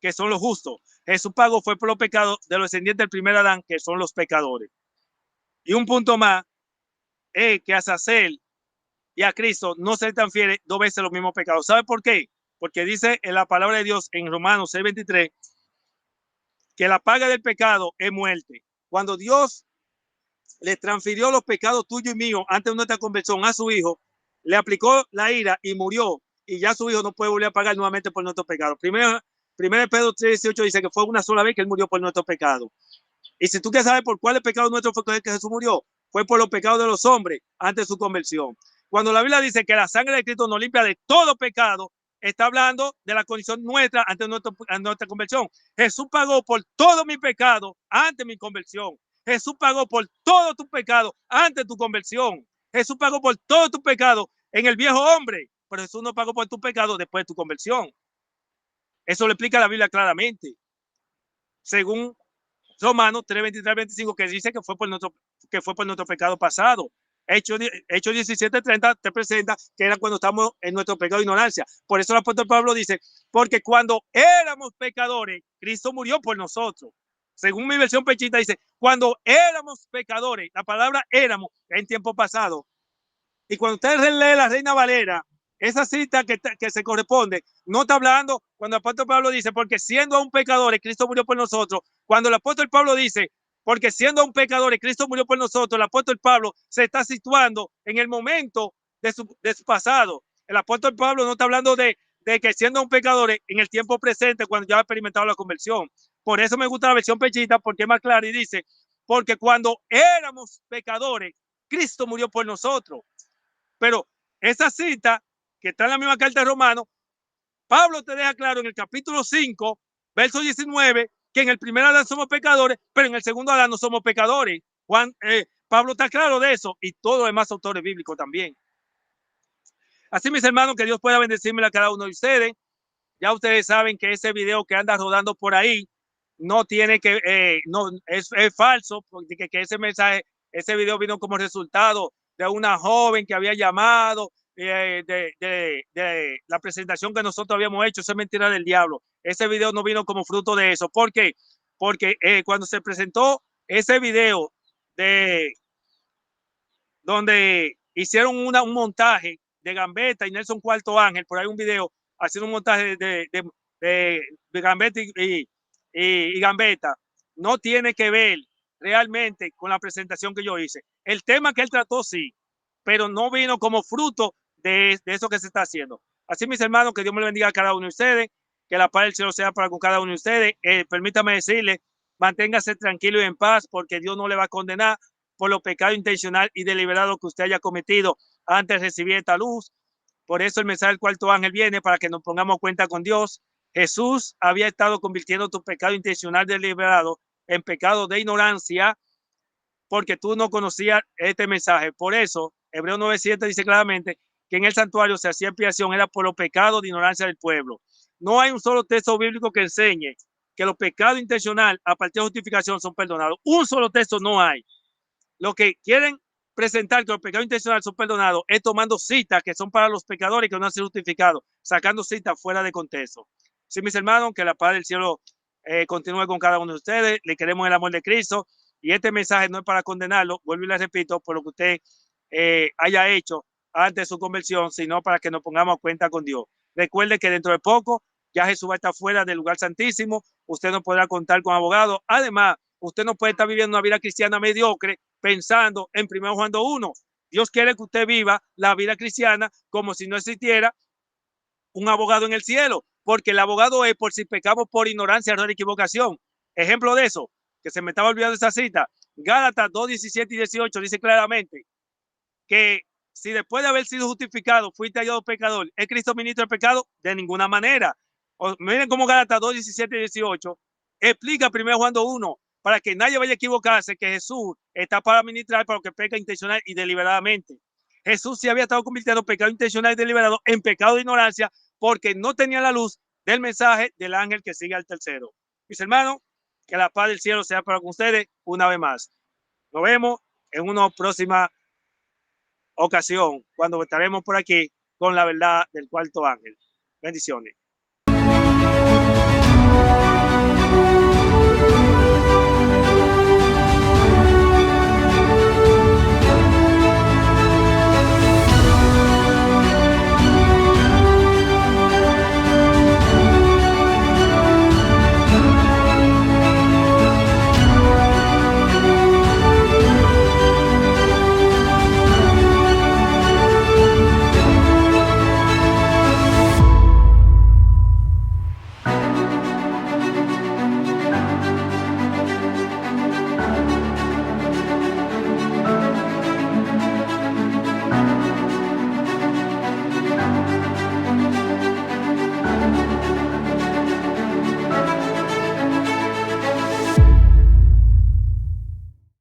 [SPEAKER 1] que son los justos. Jesús pagó fue por los pecados de los descendientes del primer Adán, que son los pecadores. Y un punto más es que a Azazel y a Cristo no se le transfiere dos veces los mismos pecados. ¿Sabe por qué? Porque dice en la palabra de Dios en Romanos 6:23 que la paga del pecado es muerte. Cuando Dios le transfirió los pecados tuyos y míos antes de nuestra conversión a su hijo, le aplicó la ira y murió, y ya su hijo no puede volver a pagar nuevamente por nuestros pecados. Primero Pedro 3:18 dice que fue una sola vez que él murió por nuestros pecados. Y si tú quieres saber por cuál pecado nuestro fue que Jesús murió, fue por los pecados de los hombres antes de su conversión. Cuando la Biblia dice que la sangre de Cristo nos limpia de todo pecado, está hablando de la condición nuestra ante nuestra conversión. Jesús pagó por todo mi pecado antes de mi conversión. Jesús pagó por todo tu pecado antes de tu conversión. Jesús pagó por todo tu pecado en el viejo hombre, pero Jesús no pagó por tu pecado después de tu conversión. Eso lo explica la Biblia claramente. Según Romanos 3, 23, 25, que dice que fue por nuestro pecado pasado. Hechos 17, 30 te presenta que era cuando estamos en nuestro pecado de ignorancia. Por eso el apóstol Pablo dice, porque cuando éramos pecadores, Cristo murió por nosotros. Según mi versión pechita dice, cuando éramos pecadores, la palabra éramos en tiempo pasado. Y cuando usted lee la Reina Valera, esa cita que se corresponde, no está hablando cuando el apóstol Pablo dice, porque siendo aún pecadores, Cristo murió por nosotros. Cuando el apóstol Pablo dice, porque siendo aún pecadores, Cristo murió por nosotros, el apóstol Pablo se está situando en el momento de su pasado. El apóstol Pablo no está hablando de que siendo un pecador en el tiempo presente, cuando ya ha experimentado la conversión. Por eso me gusta la versión pechita, porque es más clara y dice, porque cuando éramos pecadores, Cristo murió por nosotros. Pero esa cita que está en la misma carta de Romanos, Pablo te deja claro en el capítulo 5, verso 19, que en el primer Adán somos pecadores, pero en el segundo Adán no somos pecadores. Pablo está claro de eso y todos los demás autores bíblicos también. Así, mis hermanos, que Dios pueda bendecirme a cada uno de ustedes. Ya ustedes saben que ese video que anda rodando por ahí no tiene que, no, es falso, porque que ese mensaje, ese video vino como resultado de una joven que había llamado de la presentación que nosotros habíamos hecho. Eso es mentira del diablo. Ese video no vino como fruto de eso. ¿Por qué? Porque cuando se presentó ese video de donde hicieron un montaje de Gambetta y Nelson Cuarto Ángel, por ahí un video haciendo un montaje de Gambetta y Gambetta, no tiene que ver realmente con la presentación que yo hice. El tema que él trató sí, pero no vino como fruto de eso que se está haciendo. Así, mis hermanos, que Dios me lo bendiga a cada uno de ustedes, que la paz del cielo sea para con cada uno de ustedes. Permítame decirle, manténgase tranquilo y en paz, porque Dios no le va a condenar por los pecados intencional y deliberado que usted haya cometido antes de recibir esta luz. Por eso el mensaje del cuarto ángel viene para que nos pongamos cuenta con Dios. Jesús había estado convirtiendo tu pecado intencional deliberado en pecado de ignorancia, porque tú no conocías este mensaje. Por eso, Hebreo 9:7 dice claramente que en el santuario se hacía expiación, era por los pecados de ignorancia del pueblo. No hay un solo texto bíblico que enseñe que los pecados intencionales a partir de justificación son perdonados. Un solo texto no hay. Lo que quieren presentar que los pecados intencionales son perdonados es tomando citas que son para los pecadores que no han sido justificados, sacando citas fuera de contexto. Sí, mis hermanos, que la paz del cielo continúe con cada uno de ustedes. Le queremos el amor de Cristo. Y este mensaje no es para condenarlo, vuelvo y le repito, por lo que usted haya hecho antes de su conversión, sino para que nos pongamos cuenta con Dios. Recuerde que dentro de poco ya Jesús va a estar fuera del lugar santísimo. Usted no podrá contar con abogado. Además, usted no puede estar viviendo una vida cristiana mediocre pensando en 1 Juan 2:1. Dios quiere que usted viva la vida cristiana como si no existiera un abogado en el cielo, porque el abogado es por si pecamos por ignorancia, error y equivocación. Ejemplo de eso, que se me estaba olvidando esa cita, Gálatas 2:17 y 18 dice claramente que si después de haber sido justificado fuiste hallado pecador, ¿es Cristo ministro del pecado? De ninguna manera. Miren cómo Gálatas 2:17 y 18 explica 1 Juan 2:1 para que nadie vaya a equivocarse que Jesús está para ministrar para lo que peca intencional y deliberadamente. Jesús sí había estado convirtiendo pecado intencional y deliberado en pecado de ignorancia porque no tenía la luz del mensaje del ángel que sigue al tercero. Mis hermanos, que la paz del cielo sea para con ustedes una vez más. Nos vemos en una próxima ocasión cuando estaremos por aquí con la verdad del cuarto ángel. Bendiciones.